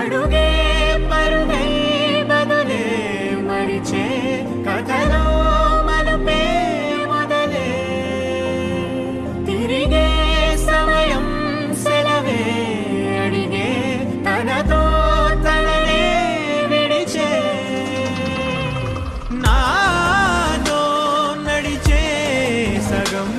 అడుగే పరుగే బదులే మరిచే కథలో మలుపే మొదలే తిరిగే సమయం సెలవే అడిగే తనతో తననే విడిచే నాతో నడిచే సగం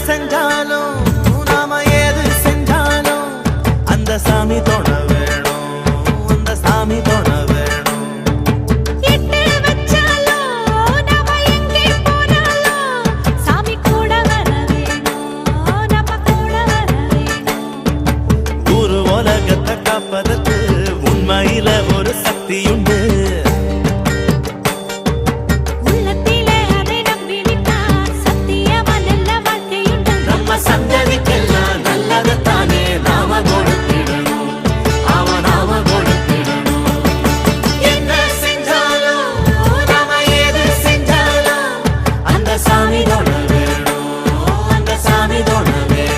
செஞ்சாலும் நாம ஏது செஞ்சாலும் அந்த சாமி தொட வேணும், அந்த சாமி தொட வேணும். எட்டு வச்சாலும் நாம எங்கே போனாலும் சாமி கூட வர வேணும், நம்ம கூட வர வேணும். ஒரு உலகத்தை காப்பதற்கு உண்மையில ஒரு சக்தி உண்டு. சந்ததிக்கெல்லாம் நல்லதைத்தானே நாம கொடுத்திடணும், நாம கொடுத்திடணும். என்ன செஞ்சாலும் நாம ஏது செஞ்சாலும் அந்த சாமி தொட வேணும், அந்த சாமி தொட வேணும்.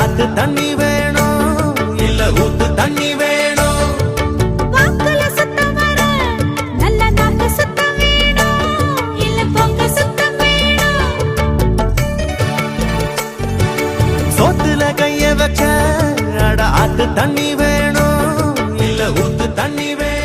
ஆத்து தண்ணி வேணும் இல்ல ஊத்து தண்ணி வேணும். வாக்குல சுத்தம் வர நல்ல நாக்கு சுத்தம் வேணும் இல்ல பொங்க சுத்தம் வேணும். சோத்துல கைய வச்ச அட ஆத்து தண்ணி வேணும் இல்ல ஊத்து தண்ணி வேணும்.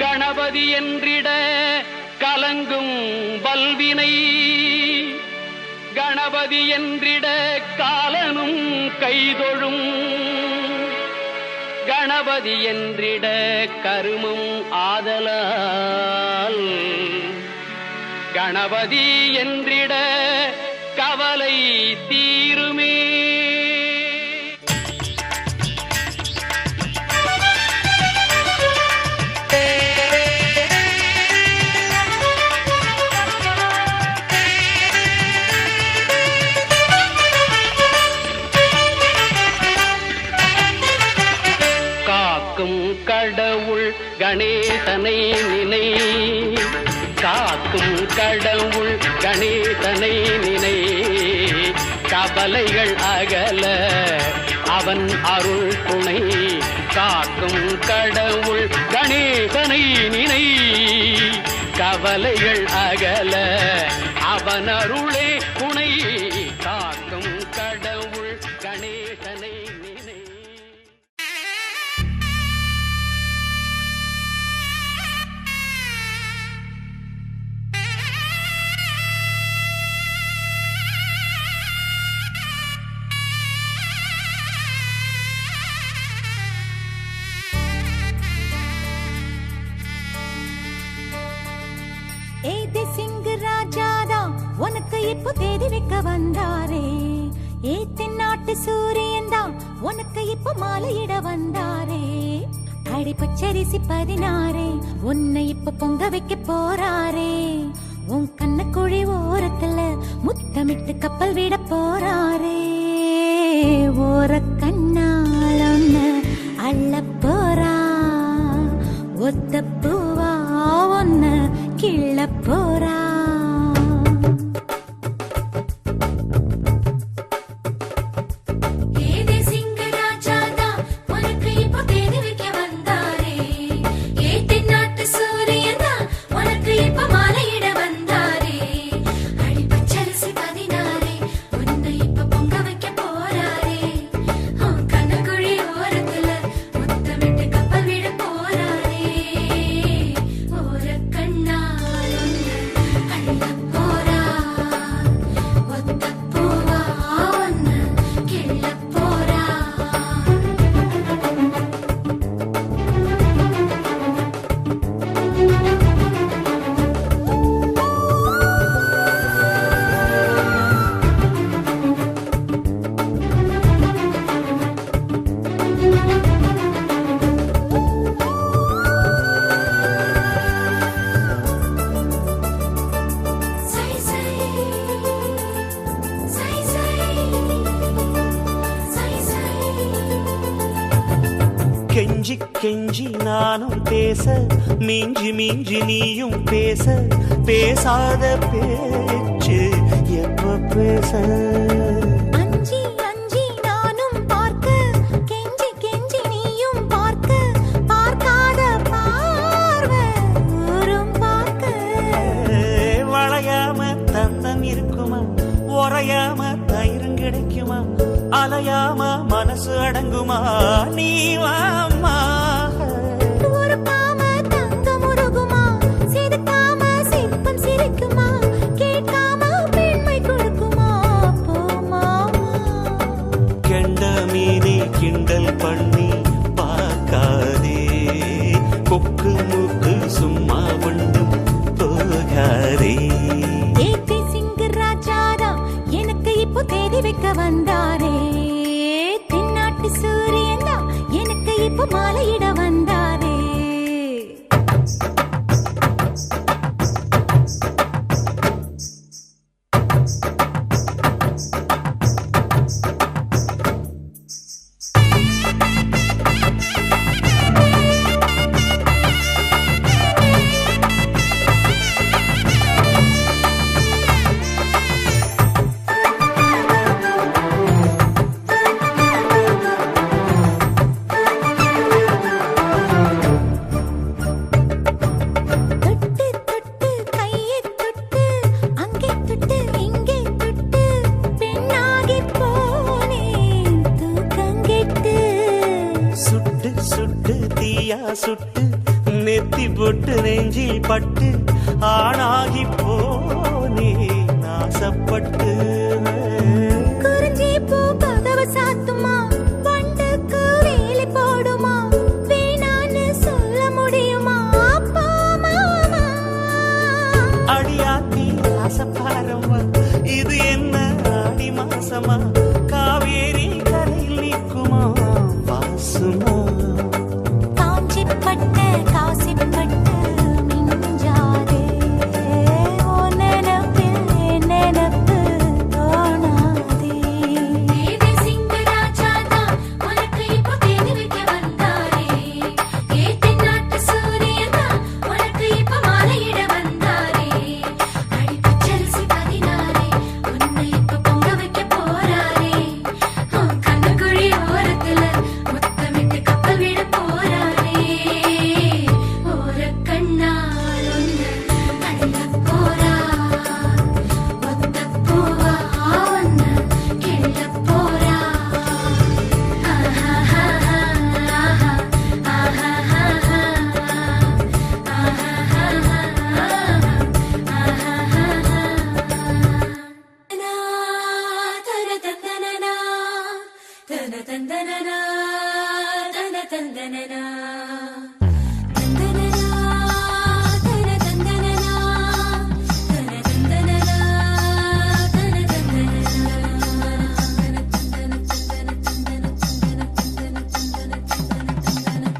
கணபதி என்றிட கலங்கும் வல்வினை, கணபதி என்றிட காலனும் கைதொழும், கணபதி என்றிட கருமம் ஆதலால், கணபதி என்றிட கவலை தீருமே. கடவுள் கணேசனை நினை, காக்கும் கடவுள் கணேசனை நினை, கவலைகள் அகல அவன் அருள் துணை. காக்கும் கடவுள் கணேசனை நினை, கவலைகள் அகல அவன் அருளே துணை. காக்கும் கடவுள் கணேசனை நினை. உனக்கு இப்போ தேடி வைக்க வந்தாரே, ஏத்தின் நாட்டு சூரியன் தான் உனக்கு இப்போ மாலையிட வந்தாரே. அடி பச்சரிசி 16 உன்னை இப்ப பொங்க வைக்க போறாரே உன் கண்ணக்குழி ஓரத்துல முத்தமிட்டு கப்பல் விட போறாரே ஓர கண்ணால் ஒன்ன அள்ள போறா ஒத்த பூவா ஒன்ன கிள்ள போறா கெஞ்சி கெஞ்சி நானும் பேச மிஞ்சி மிஞ்சி நீயும் பேச பேசாத பேச்சு எப்ப பேச அஞ்சி அஞ்சி நானும் பார்க்க கெஞ்சி கெஞ்சி நீயும் பார்க்க பார்க்காத பார்வை ஊரும் பார்க்க வளையாம தந்தம் இருக்குமா உறையாம தயிரும் கிடைக்குமா அலையாம மனசு அடங்குமா நீ வாமா ஒரு காம தங்கம் உருகுமா சிரிக்காம சிற்பம் சிரிக்குமா கேட்காம பெண்மை கொடுக்குமா போமா கெண்ட மீனே கிண்டல் பண்ணி பார்க்காதே கொக்கு மூக்கு சும்மா ஒன்றும் போகாதே ஏத்தி சிங்கு ராஜாதா எனக்கு இப்போ தேடி வைக்க வந்தாரே தென்னாட்டு சூரியன் தான் எனக்கு இப்போ மாலையிட வந்தாரே சுட்டு நெத்தி போட்டு நெஞ்சில் பட்டு ஆணாகி போனே நாசப்பட்டு குறிஞ்சி பூ கதவு சாத்துமா வண்டுக்கு வேலி போடுமா வேணான்னு சொல்ல முடியுமா போமாமா அடியாத்தி ஆசப்பாரம்மா இது என்ன ஆடி மாசமா காவேரி கரையில் நிற்குமா வாசுமா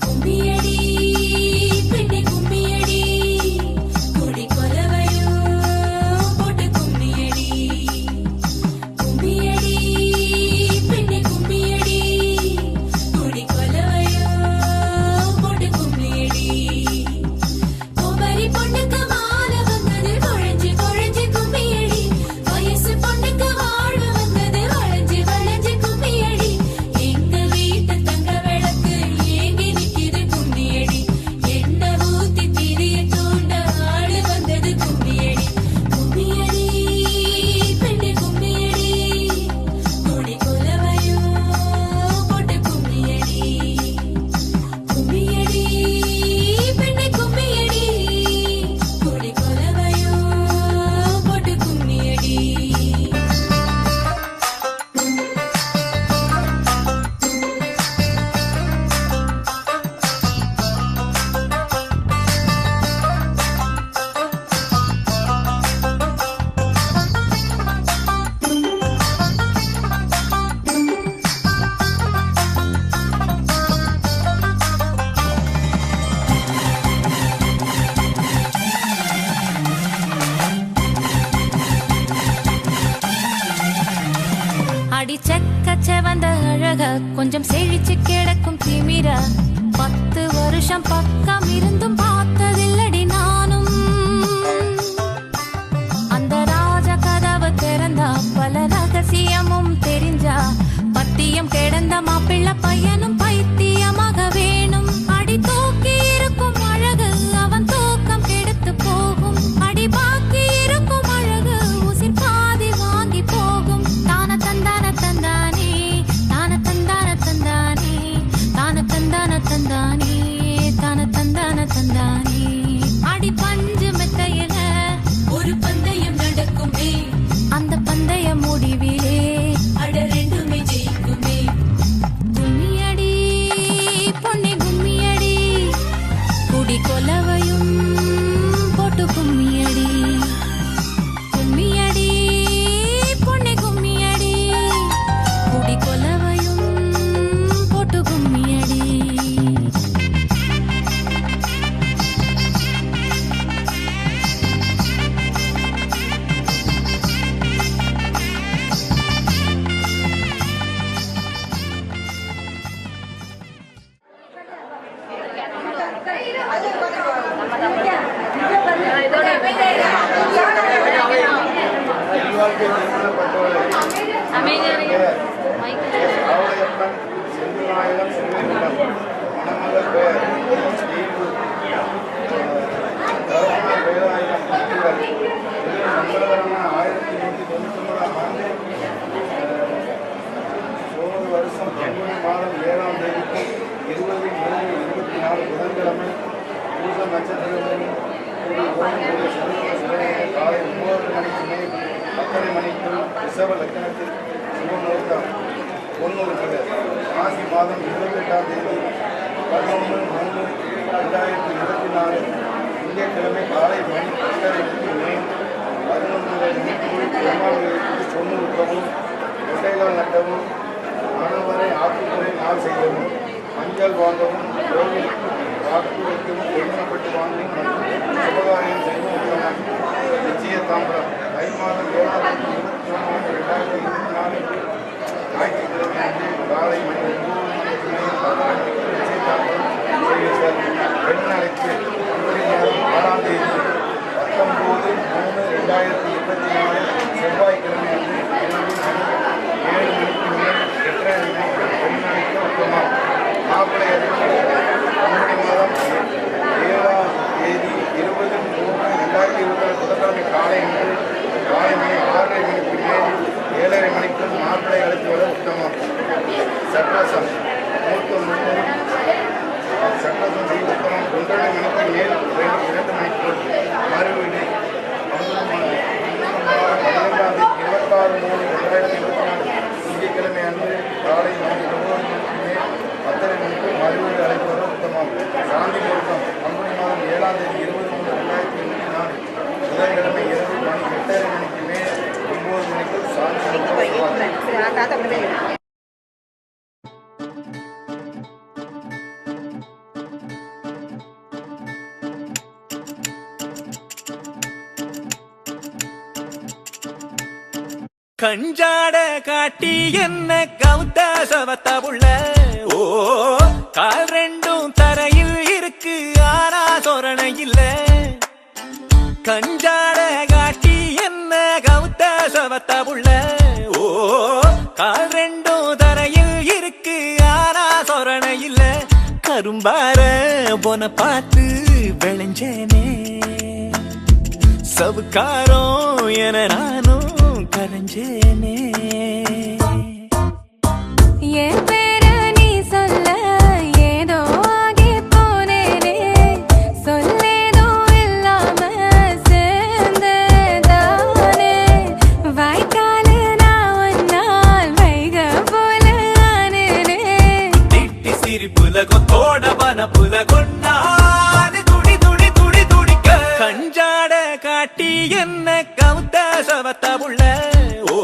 கும்மியடி கொஞ்சம் செழிச்சு கிடக்கும் திமிரா 10 வருஷம் பக்கம் இருந்தும் பார்த்ததில்லடி நானும் அந்த ராஜ கதவு திறந்தா பல ரகசியமும் தெரிஞ்சா பத்தியம் கிடந்த மாப்பிள்ள பையனும் பைத்தியமாக வேணும் அடி தூக்கி இருக்கும் அழகு அவன் தூக்கம் கெடுத்து போகும் அடி பாக்கி இருக்கும் அழகு உசிர் பாதி வாங்கி போகும் தான தந்தான தந்தானே தான தந்தான தந்தானே தான தந்தான தந்தானே தான தந்தான தந்தானே அடி பஞ்சு மெத்தையில ஒரு பந்தயம் நடக்குமே அந்த பந்தய முடிவிலே அட ரெண்டுமே ஜெயிக்குமே கும்மியடி பொன்னி கும்மியடி குடி கொலவையும் போட்டு கும்மியடி கும்மியடி பொன்னி கும்மியடி குடி கொலவையும் போட்டு கும்மியடி ஆவலையப்பன் செந்தில்நாயகம் செல்வேந்திரம் மணமகள் பெயர் ஸ்ரீவு தருமனார் வேலாயுதம் பக்திகள் இது மங்களகரமான 1199ஆம் ஆண்டு 16 வருஷம் பங்குனி மாதம் 7ஆம் தேதிக்கு 20/3/24 புதன்கிழமை பூச நட்சத்திரத்தில் காலை 9 மணிக்கு மேல் 10 மணிக்குள் ரிஷப லக்னத்தில் சுபமுகூர்த்தம் பொன்னுறுப்புகள் மாசி மாதம் 28ஆம் தேதி 11/3/2024 திங்கட்கிழமை காலை மணி 8:30 மேல் 11 மணிக்குள் பெருமாளுக்கு பொன்னுறுத்தமும் கொட்டைகள் நட்டவும் மணவரை ஆற்றுத்துறை நாள் செய்யவும் மஞ்சள் வாங்கவும் கோவிலுக்கு வாக்கு வைக்கவும் ஒழுங்கப்பட்டு வாங்கவும் மற்றும் சுபகாரியம் செய்யவும் உள்ளனர் நிச்சய தாம்பரம் தை மாதம் 7/23/2024 ஞாயிற்றுக்கிழமை அன்று காலை மணி 9 மணிக்கு மேல் 10 மணிக்கு நிச்சய தாம்பரம் செய்வீர்கள் பெண் அழைப்பு பிப்ரவரி மாதம் 6ஆம் தேதி 19/3/2024 செவ்வாய்க்கிழமை அன்று 7 மணிக்கு மேல் 8:30 மணிக்கு பெண் அழைப்பு உத்தமம் மாப்பிள்ளை அறிவிப்பு பங்குனி மாதம் 7ஆம் தேதி 20/3/2024 புதன்கிழமை காலை அன்று காலை மணி 6:30 மணிக்கு மேல் 7:30 மணிக்கு மாப்பிள்ளை அழைத்து வர உத்தமம் சட்ரசம் மூர்த்தம் சட்டசம் செய்ய உத்தமம் 1:30 மணிக்கு மேல் 2 மணிக்குள் மறுவீடு 12/26/2024 திங்கட்கிழமை அன்று காலை மணி 9 மணிக்கு மேல் 10:30 மணிக்கு மறுவீடு அழைப்பது உத்தமம் சாந்தி முகூர்த்தம் பங்குனி மாதம் 7ஆம் தேதி 23/3/2024 புதன்கிழமை இரவு மணி 8:30 மணிக்கு மேல் 9 மணிக்குள் சாந்தி முகூர்த்தம் கஞ்சாட காட்டி என்ன கவுத்த சவத்த புள்ள ஓ கால் ரெண்டும் தரையில் இருக்கு ஆனா சொரணை இல்ல கஞ்சாட காட்டி என்ன கவுத்த சவத்த புள்ள ஓ கால் ரெண்டும் தரையில் இருக்கு ஆனா சொரணை இல்ல கரும்பார போன பார்த்து விளைஞ்சேனே சவுக்காரம் என நானும் கரஞ்சேனே என் பேர நீ சொல்ல ஏதோ ஆகி போனேனே சொல்லேதோ இல்லாம சேர்ந்ததானே வாய்க்காலு நான் ஒன்னால் வைக போல ஆனேனே திட்டி சிரிப்புல கொத்தோட வனப்புல கொண்டாது துடி துடி துடி துடிக்க கஞ்சாட காட்டி என்ன கவுத்த சவத்த புள்ள ஓ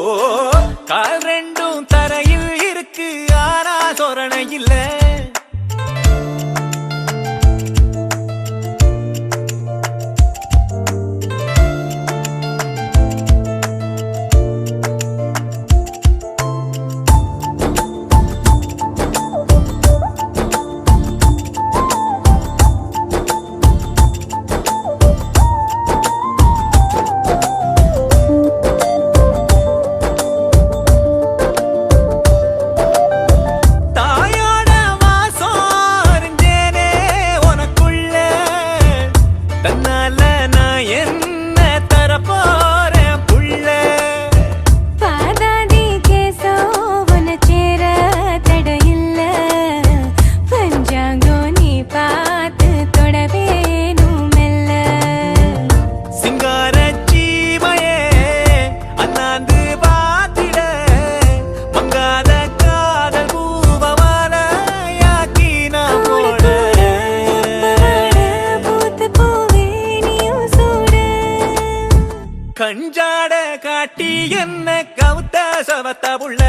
காட்டி என்ன கவுத்த சவத்த புள்ள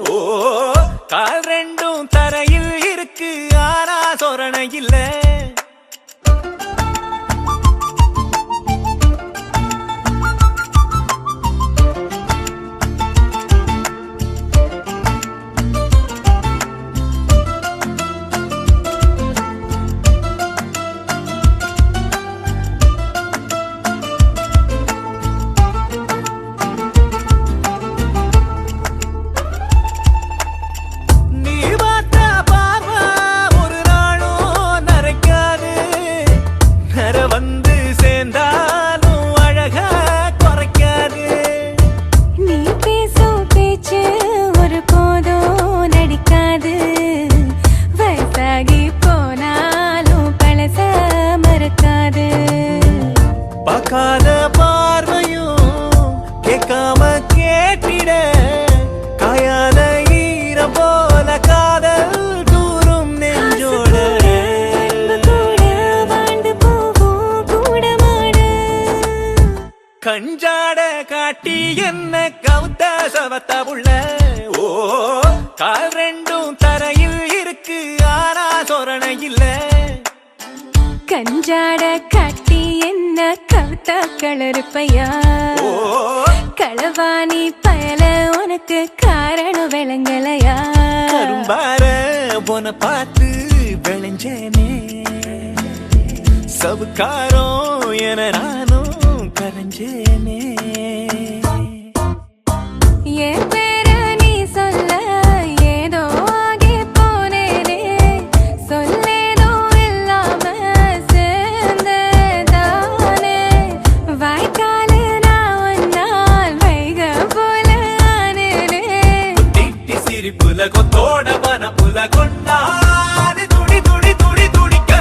ஓ கால் ரெண்டும் தரையில் இருக்கு ஆனா சொரணை இல்ல பார்க்காத பார்வையும் கேட்காம கேட்டிட காயாத ஈரம் போல காதல் தூரும் நெஞ்சோட கஞ்சாட காட்டி என்ன கவுத்த சவத்த புள்ள ஓ கால் ரெண்டும் தரையில் இருக்கு ஆனா சொரணை இல்ல கஞ்சாட காட்டி என்ன கவுத்த கலருப்பையா களவாணி பயல உனக்கு காரணம் விளங்கலையா கரும்பார போன பார்த்து விளைஞ்சேனே சவுக்காரம் என நானும் கரைஞ்சேனே என் பேர நீ சொல்ல ஏதோ ஆகி போனேனே சொல்லேதோ இல்லாம சேர்ந்ததானே வாய்க்கால நான் ஒன்னால் வைக போல ஆனேனே திட்டி சிரிப்புல கொத்தோட மனப்புல கொண்டாடு துடி துடி துடி துடிக்க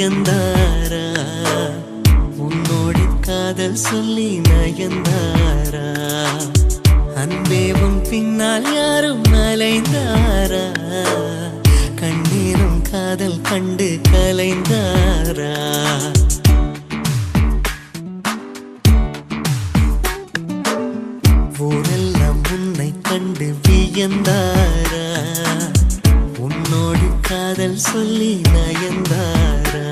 வியந்தாரா உன்னோடு காதல் சொல்லி நயந்தாரா அன்பேவும் பின்னால் யாரும் அலைந்தாரா கண்ணீரும் காதல் கண்டு கலைந்தாரா ஊரெல்லாம் உன்னை கண்டு வியந்தாரா உன்னோடு காதல் சொல்லி நயந்தாரா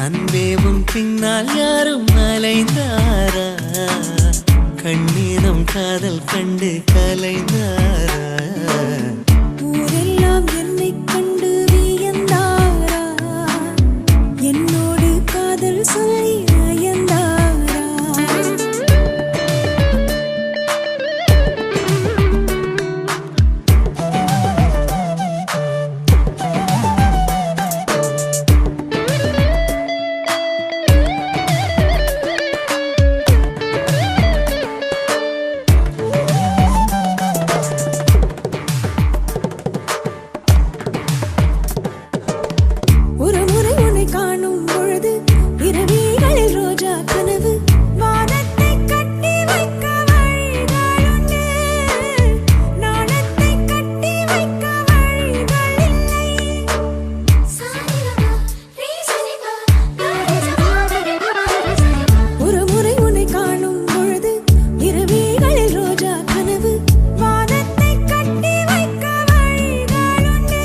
அன்பேவும் பின்னால் யாரும் அலைந்தாரா கண்ணீரும் காதல் கண்டு கலைந்தாரா ஊரெல்லாம் என்னை கண்டு வியந்தாரா என்னோடு காதல் சொல்லி நயந்தாரா ஒரு முறை உன்னை காணும் பொழுது இரவிகளில் ரோஜா கனவு வானத்தை கட்டி வைக்க வழிகளுண்டு நாணத்தை கட்டி வைக்க வழிகள் இல்லை ஒரு முறை உன்னை காணும் பொழுது இரவிகளில் ரோஜா கனவு வானத்தை கட்டி வைக்க வழிகளுண்டு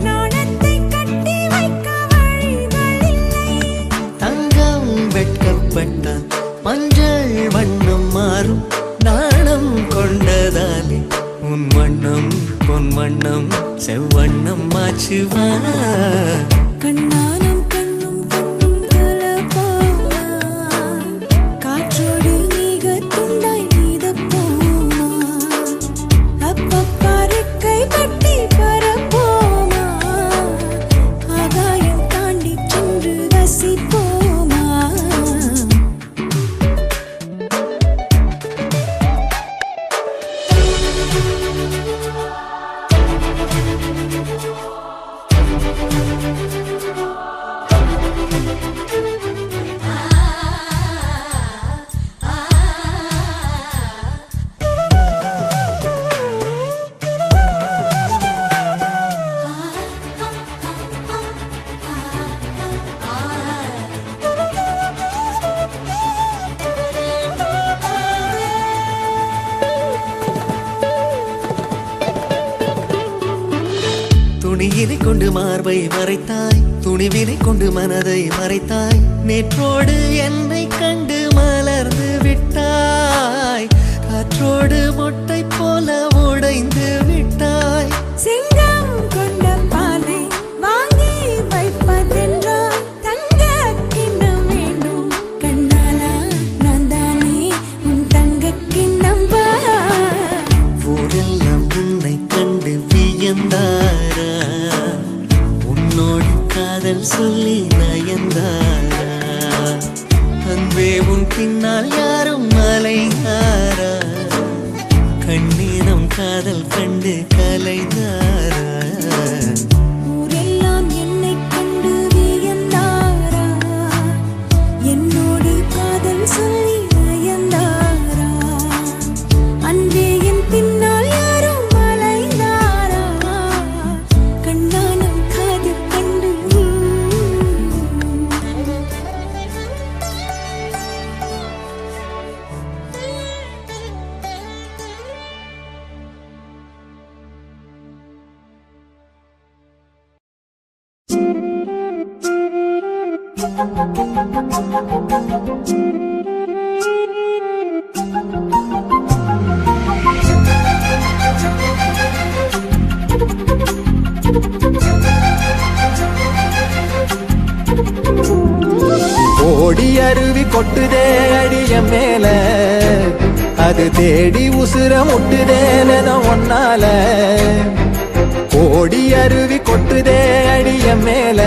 நாணத்தை கட்டி வைக்க வழிகள் இல்லை தங்கம் வெட்கப்பட்டால் மஞ்சள் வண்ணம் மாறும் நாணம் கொண்டதாலே உன் வண்ணம் பொன் வண்ணம் செவ்வண்ணம் மாச்சுவா கண்ணானம் கண்ணும் கண்ணும் கலப்பாமா காற்றோடு நீக துண்டாய் நீதப்போமா அப்பப்பா ரெக்கை கட்டி பரப்போமா ஆகாயம் தாண்டி சென்று ரசிப்போமா துணியினை கொண்டு மார்பை மறைத்தாய் துணிவினை கொண்டு மனதை மறைத்தாய் நேற்றோடு என்னை கண்டு மலர்ந்து விட்டாய் காற்றோடு மொட்டை போல உடைந்து விட்டாய் சிங்கம் கொண்ட பாலை வாங்கி வைப்பதென்றால் தங்க கிண்ணம் வேண்டும் கண்ணாலா நான் தானே உன் தங்க கிண்ணம் பா ஊரெல்லாம் உன்னை கண்டு வியந்தாரா உன்னோடு காதல் சொல்லி நயந்தாரா அன்பே உன் பின்னால் யாரும் அலைந்தாரா கண்ணீரம் காதல் கண்டு கலைந்தாரா ஊரெல்லாம் என்னை கண்டு வியந்தாரா என்னோடு காதல் சொல்லி நயந்தாரா அன்பே என் பின்னால் யாரும் அலைந்தாரா கண்ணானம் காதல் கண்டு ஓடி அருவி கொட்டுதே அடிய மேல அது தேடி உசுர முட்டுதே ஒன்னால கோடி அருவி கொட்டுதே அடிய மேல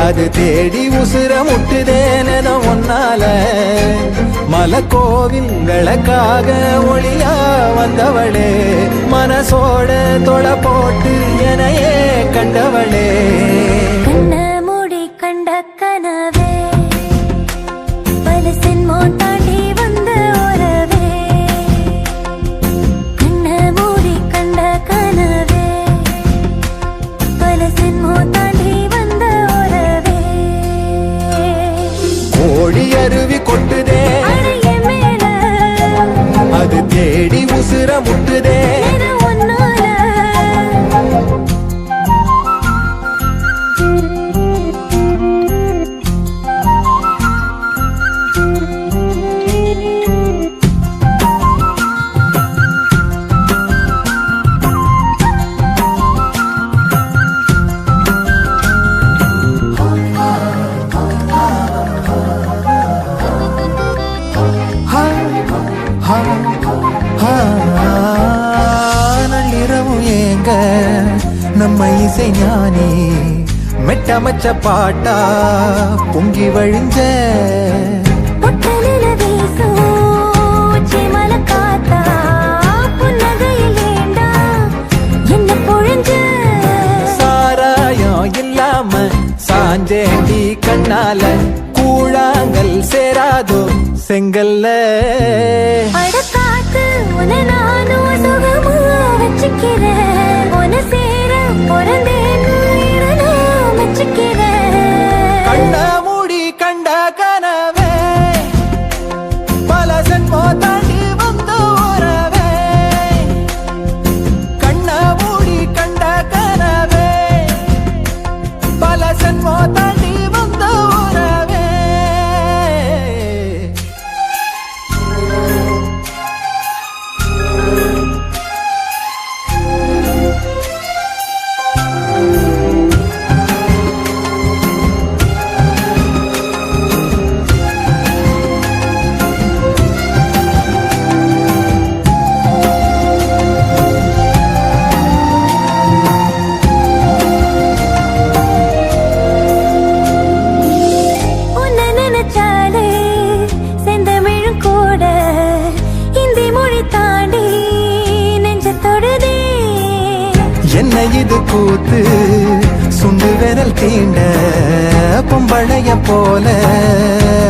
அது தேடி உசுர முட்டுதேனோ ஒன்னால மலக்கோவில் விளக்காக ஒளியா வந்தவளே மனசோட தொலை போட்டு எனையே கண்டவளே கண்ண மூடி கண்ட கனவே பல சென்மோ தாண்டி வந்த உறவே கண்ண மூடி கண்ட கனவே பல சென்மோ தாண்டி வந்த உறவே கோடி அருவி கொட்டுதே அடைய மேல அது தேடி உசுர முட்டுதே என ஒன்னால நள்ளிரவு ஏங்க நம்ம இசை ஞானி மெட்டமச்ச பாட்டா பொங்கி வழிஞ்ச பொட்டலில வீசும் உச்சிமல காத்தா புன்னகையில் ஏண்டா என்ன பொழிஞ்ச சாராயம் இல்லாம சாஞ்சேண்டி கண்ணால கூழாங்கல் சேராதோ செங்கல்ல அடக்காத்து உன நானும் சுகமா வச்சுக்கிறேன் உன சேர பிறந்தேன்னு நான் வச்சுக்கிறேன் கண்ண மூடி கண்ட கனவே பல சென்மோ தாண்டி வந்த உறவே கண்ண மூடி கண்ட கனவே பல சென்மோ தாண்டி வந்த உறவே உன்னை நினைச்சாலே செந்தமிழும் கூட இந்தி மொழி தாண்டி நெஞ்ச தொடுதே என்ன இது கூத்து சுண்டு விரல் தீண்ட பொம்பளைய போல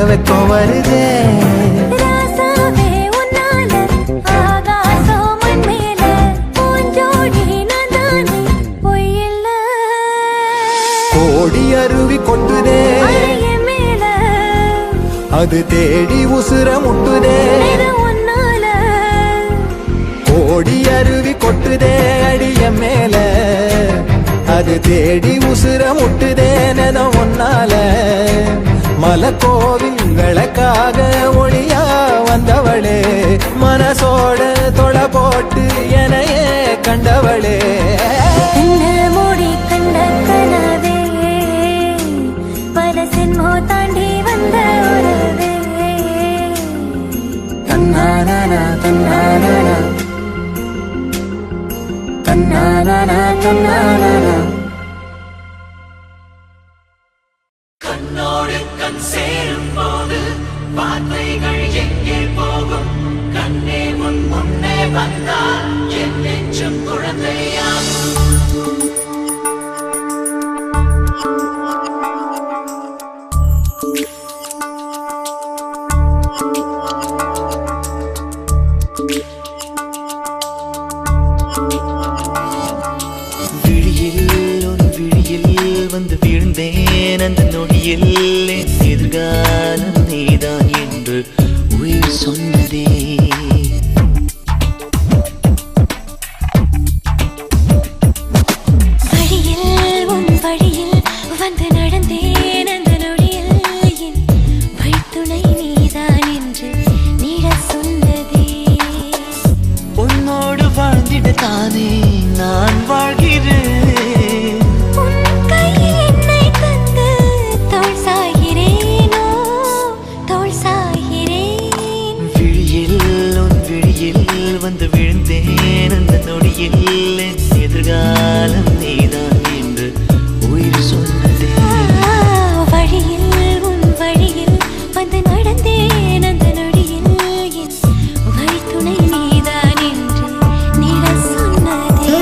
வெக்கம் வருதே ராசாவே உன்னால ஆகாசம் மண் மேல பூஞ்சோடி நான் தானே பொய்யில்ல கோடி அருவி கொட்டுதே அடைய மேல அது தேடி உசுர முட்டுதே என ஒன்னால கோடி அருவி கொட்டுதே அடிய மேல அது தேடி உசுர முட்டுதேனோ ஒன்னால மலக்கோவில் விளக்காக ஒளியா வந்தவளே மனசோட தொலை போட்டு எனையே கண்டவளே கண்ண மூடி கண்ட கனவே பல சென்மோ தாண்டி வந்த உறவே தன்னானா தன்னானா தன்னானா தன்னானா கண்ணோடு கண் சேரும் போது வார்த்தைகள் எங்கே போகும் கண்ணே முன்னே வந்தால் என் நெஞ்சம் குழந்தையாகும் விழியில் ஒரு விழியில் வந்து விழுந்தேன் அந்த நொடியில் என் எதிர்காலம் நீதான் என்று உயிர் சொன்னதே வழியில் உன் வழியில் வந்து நடந்தேன் அந்த நொடியில் என் வழித்துணை நீதான் என்று நீட சொன்னதே உன்னோடு வாழ்ந்திட தானே நான் வாழ்கிறேன் உன் கையில் என்னை தந்து தோள் சாய்கிறேனோ தோள் சாய்கிறேன் விழியில் உன் விழியில் வழியில் வந்து விழுந்தேன் அந்த நொடியில் என் எதிர்காலம் நீதான் என்று உயிர் சொன்னதே. வழியில் உன் வழியில் வந்து நடந்தேன் அந்த நொடியில் என் வழித்துணை நீதான் என்று நிழல் சொன்னதே.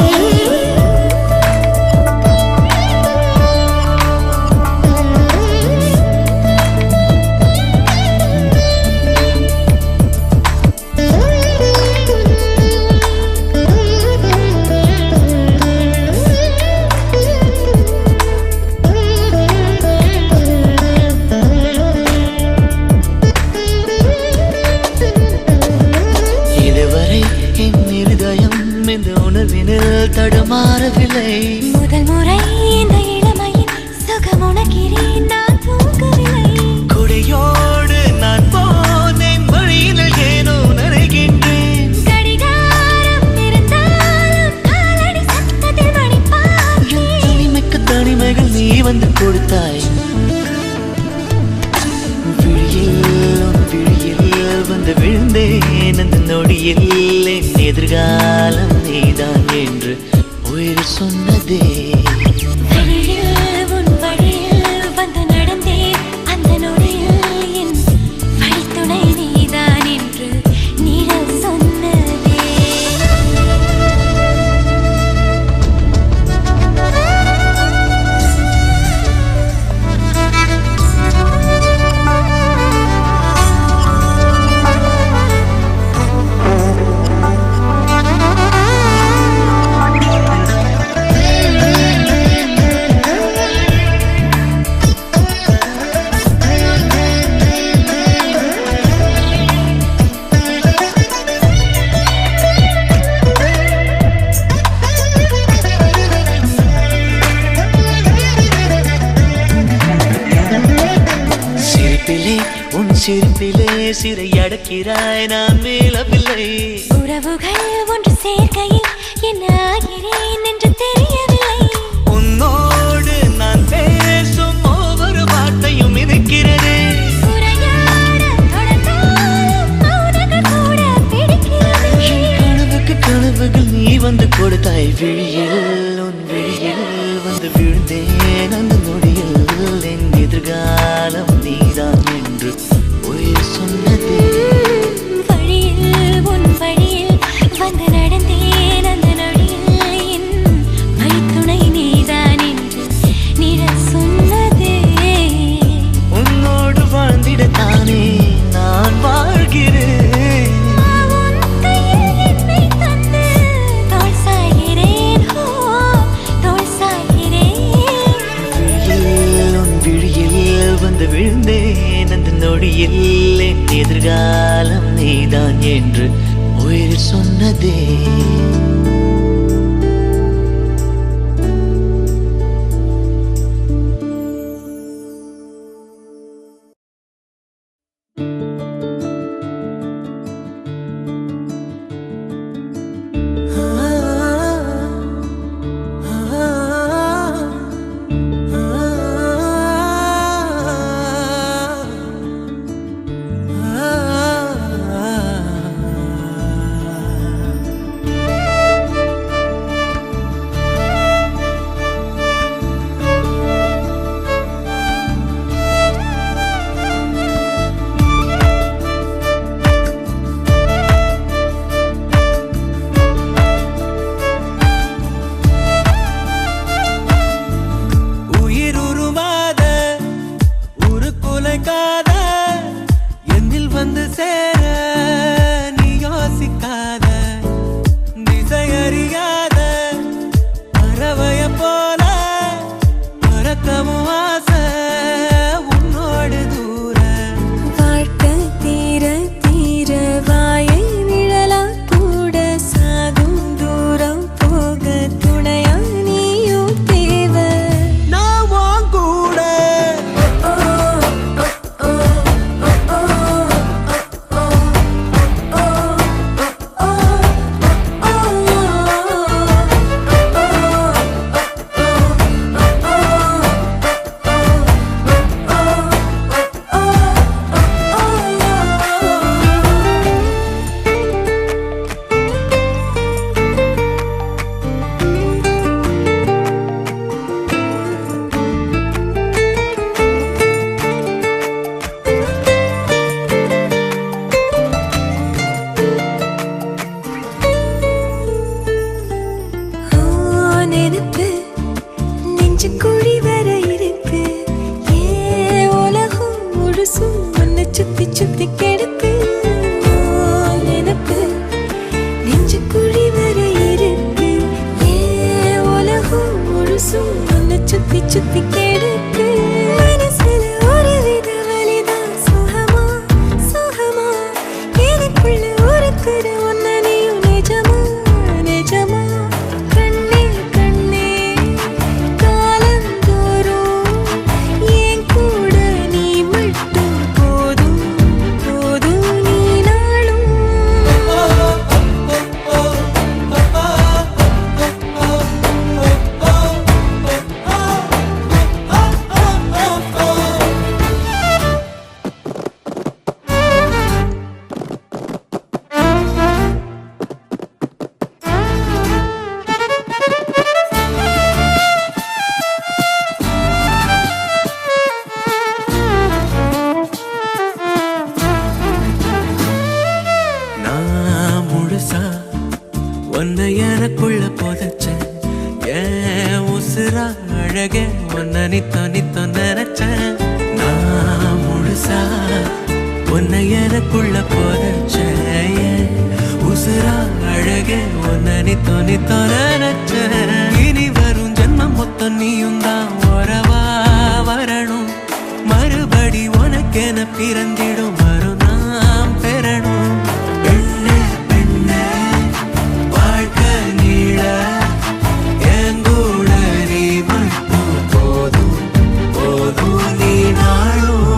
இதுவரை என் இருதயம் இந்த உணர்வினில் தடுமாறவில்லை. முதல் முறை இந்த இளமையின் சுகம் உணக்கிறேன் நான் தூங்கவில்லை. கொடையோடு நான் போனேன் வழியினில் ஏனோ நனைகின்றேன். கடிகாரம் இருந்தாலும் காலடி சத்தத்தில் மணி பார்த்தேன். தனிமைக்கு தனிமைகள் நீ வந்து கொடுத்தாய். விழியில் உன் விழியில் வந்து விழுந்தேன் அந்த நொடியில் என் எதிர்காலம் நீதான் என்று உயிர் சொன்னதே. வழியில் உன் வழியில் வந்து நடந்தேன் அந்த நொடியில் என் வழித்துணை நீதான் என்று நிழல் சொன்னதே. சிரிப்பிலே உன் சிரிப்பிலே சிறை அடக்கிறாய் நான் மேலவில்லை. உறவுகள் ஒன்று சேர்க்கையில் என்ன ஆகிறேன் என்று தெரியவில்லை. உன்னோடு நான் பேசும் ஒவ்வொரு வார்த்தையும் இருக்கிறதே. உரையாட தொடர்ந்தாலும் மௌனங்கள் கூட பிடிக்கிறது. கனவுக்கு கனவுகள் நீ வந்து கொடுத்தாய். விழியில் உன் விழியில் வந்து விழுந்தேன் அந்த நொடியில் என் எதிர்காலம் நீதான் என்று உயிர் சொன்னதே. வழியில் உன் வழியில் வந்து நடந்தேன் அந்த நொடியில் என் வழித்துணை நீதான் என்று நிழல் சொன்னதே. உன்னோடு வாழ்ந்திடத்தானே நான் வாழ்கிறேன். உன் கையில் என்னை தந்து தோள் சாய்கிறேன். தோள் சாய்கிறேன். விழியில் உன் விழியில் வந்து விழுந்தேன் அந்த நொடியில் என் எதிர்காலம் நீதான் என்று உயிர் சொன்னதே. முழுசா உன்னை எனக்குள்ள புதைச்ச ஏன் உசுரா அழகே உன்னை நித்தோ நினைச்சேன் நான் முழுசா உன்னை எனக்குள்ள புதைச்ச ஏன் உசுரா அழகே உன்னை நித்தோ நினைச்சேன் இனி வரும் ஜென்மம் மொத்தம் நீயும் தான் உறவா வரணும் மறுபடி உனக்கென பிறந்திடும் வரும் நாம் பெறணும் பெண்ணே பெண்ணே வாழ்க்கை நீள எங்கூட நீ மட்டும் போதும் போதும் நீ நாளும்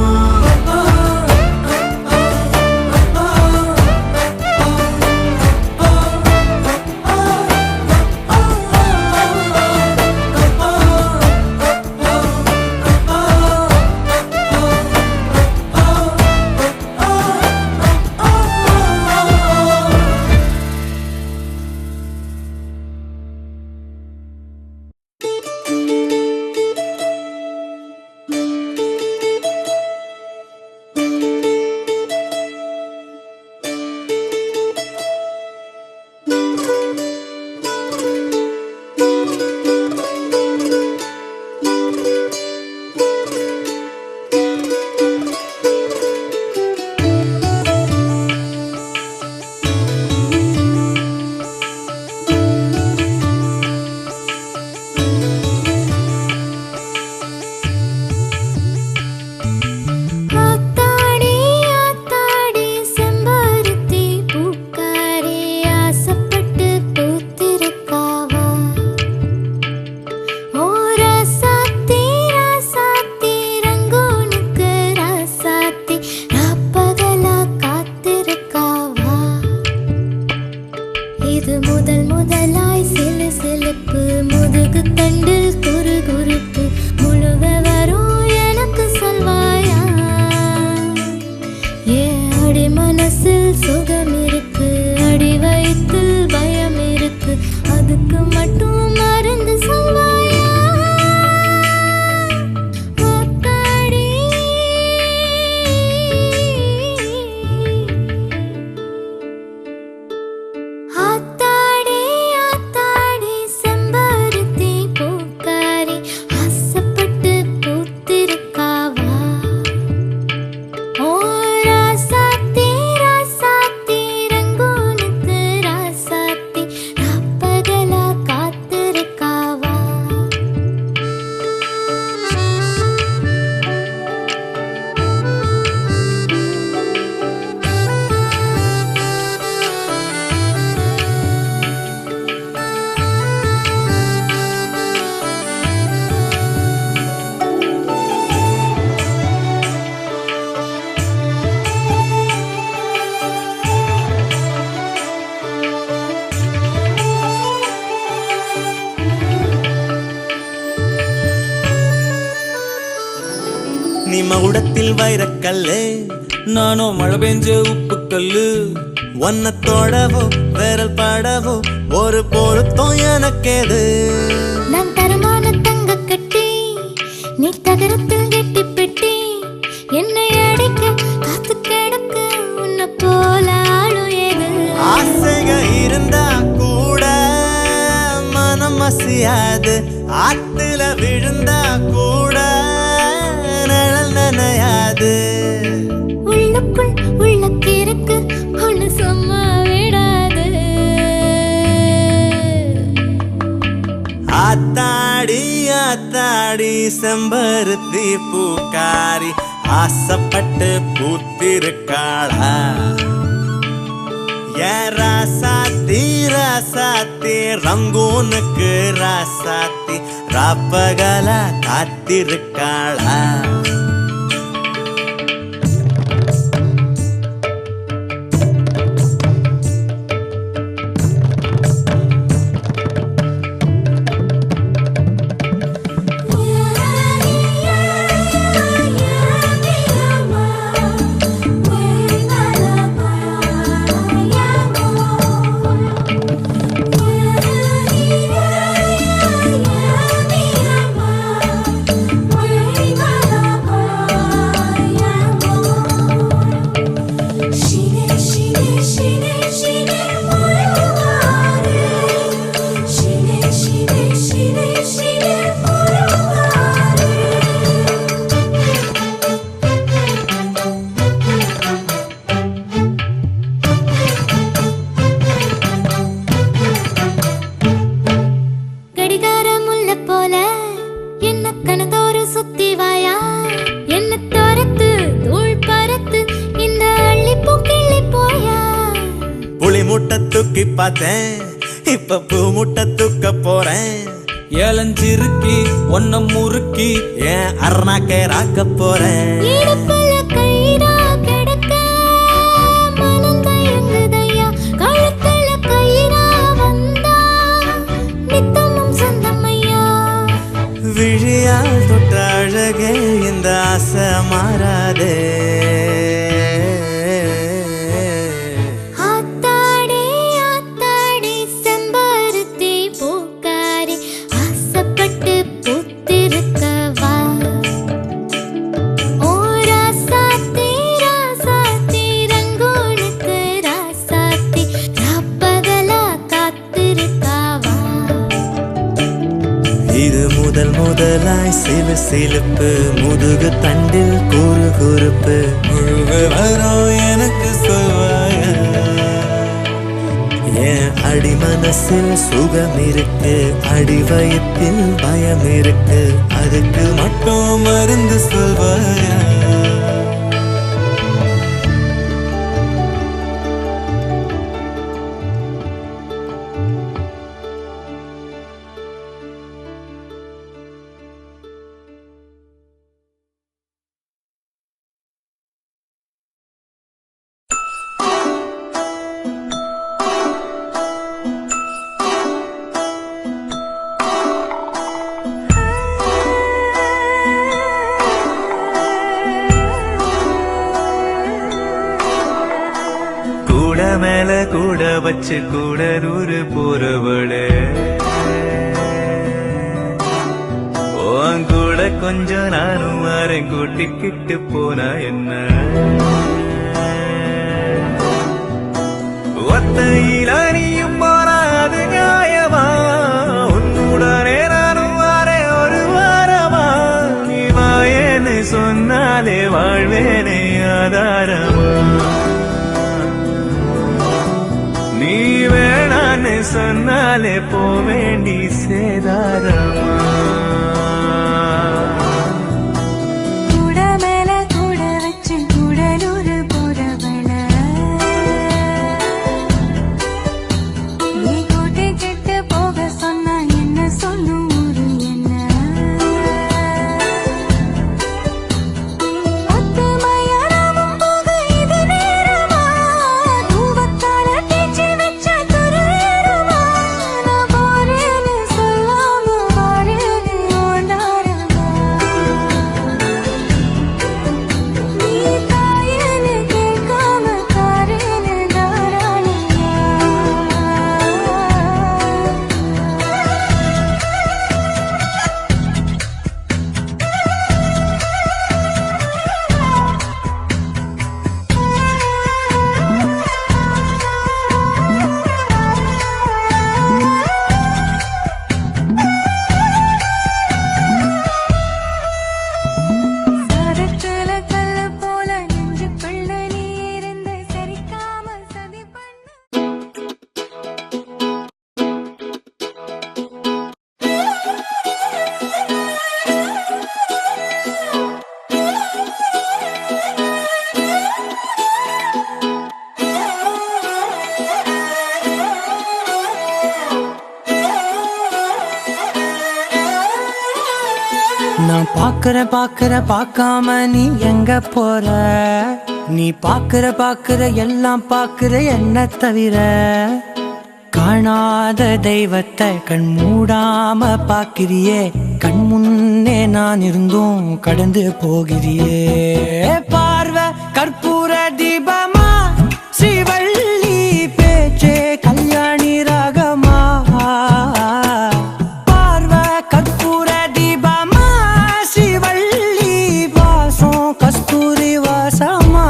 நீ மகுடத்தில் வைரக்கல்லு நானோ மழை பெஞ்ச உப்பு கல்லு ஒன்ன தோடவோ விரல் பாடவோ ஒரு பொருத்தம் எனக்கேது நான் தரமான தங்க கட்டி நீ தகரத்தில் கெட்டி பெட்டி என்னை அடைக்க காத்து கிடக்கு உன்னை போல ஆளும் ஏது ஆசைக இருந்தா கூட மனம் அசையாது ஆத்துல விழுந்தா கூட நிழல் நனையாது உள்ளுக்குள் உள்ளக்கிருக்கு ஒண்ணு சும்மா விடாது ஆத்தாடி ஆத்தாடி செம்பருத்தி பூக்காரி ஆசைப்பட்டு பூத்திருக்காளா ஏன் ராசாத்தி ராசாத்தி ரங்கூனுக்கு ராசாத்தி ராப்பகலா காத்திருக்காளா Yeah. முட்டை தூக்கி பார்த்தேன், இப்ப பூ முட்டை தூக்க போறேன். ஏலஞ்சிருக்கி ஒன்ன முறுக்கி ஏன் அரணாக்கே ராக்க போறேன். இடுப்புல கயிறா கிடக்க மனம் தயங்குதையா, கழுத்துல கயிறா வந்தா நித்தமும் சொந்தமையா. விழியால் தொட்ட அழகே இந்த ஆசை மாறாதே. ஆத்தாடே ஆத்தாடே செம்பருத்தி பூக்காரி, ஆசைப்பட்டு பூத்திருக்கவா. ஓ ராசாத்தி ராசாத்தி ரங்கோனுக்கு ராசாத்தி, ராப்பகலா காத்திருக்காவா. இது முதலாய் சிலு சிலுப்பு, முதுகு தண்டில் கூறு குறுப்பு. முழுகு வரும் எனக்கு சொல்வாய, என் அடி மனசில் சுகம் இருக்கு, அடி வயத்தில் பயம் இருக்கு, அதுக்கு மட்டும் மருந்து சொல்வாய. கூட மேல கூட வச்சு கூட நூறு போறவளே, கூட கொஞ்சம் நானும் வரேன், கூட்டிக்கிட்டு போனா என்ன. ஒத்தையில நீயும் போனா அது நியாயமா, உன்னுடனே நானும் வரேன் ஒரு வாரமா. நீ வாயேன்னு சொன்னாலே வாழ்வேனே ஆதாரமா, நீ வேணான்னு சொன்னாலே போவேண்டி சேதாரமா. கூட மேல கூட வச்சு கூடலூரு போறவள, நீ கூட்டிக்கிட்டு போக சொன்னா என்ன சொல்லும் ஊரு என்ன. ஒத்துமையாராமும் போக இது நேரமா, தூவத்தால தேய்ச்சி வச்ச துருவேறுமா. நான் போறேன்னு சொல்லாம வாரேன்னு ஓண்டாரமா, நீ தாயேன்னு கேட்காம தாரேன்னு தாராளமா. சரத்துல கல்லு போல நெஞ்சுக்குள்ள நீ இருந்து சரிக்காம சதி பண்ண. நான் பாக்குற பார்க்காம நீ எங்க போற. நீ பாக்குற எல்லாம் பாக்குற என்ன தவிர. காணாத தெய்வத்தை கண் மூடாம பாக்கிறியே, கண் முன்னே நான் இருந்தும் கடந்து போகிறியே. பார்வை கற்பூர தீபமா, ஸ்ரீவள்ளி பேச்சே கல்யாணி ராகமா. பார்வை கற்பூர தீபமா, ஸ்ரீவள்ளி வாசம் கஸ்தூரி வாசமா.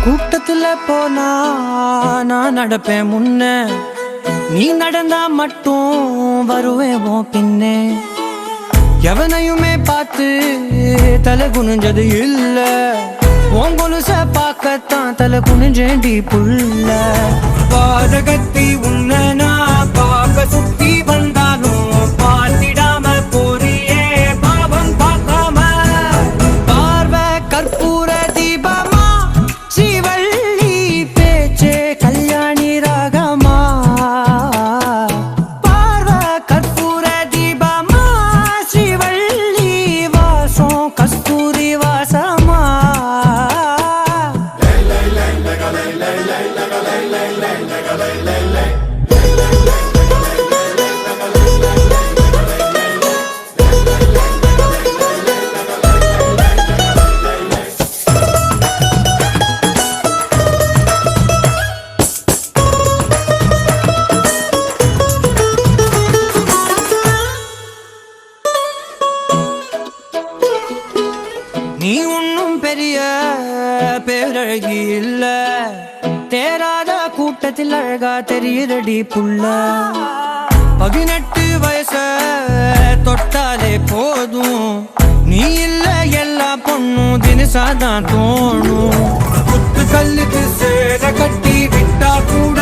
கூட்டத்துல போனா நான் நடப்பேன் முன்ன, நீ நடந்தா மட்டும் வருவேன் உன் பின்னே எவனையுமே பார்த்து தலை குனிஞ்சது இல்ல உன் கொலுச பார்க்கத்தான் தலை குனிஞ்சேண்டி புள்ள பாதகத்தி உன்ன நான் பார்க்க சுத்தி வந்தாலும் பார்த்திடாம போறியே பாவம் பார்க்காம பார்வை கற்பூர தீபமா ஸ்ரீவள்ளி பேச்சே கல்யாணி ராகமா பார்வை கற்பூர தீபமா ஸ்ரீவள்ளி வாசம் கஸ்தூரி வாசமா நீ ஒன்னும் பெரிய பேரழகி இல்ல தேராத கூட்டத்தில் அழகா தெரியுதடி புள்ள 18 வயச தொட்டாலே போதும் நீ இல்ல எல்லா பொண்ணும் தினசாதான் தோணும் குத்து கல்லுக்கு சேர கட்டி விட்டா கூட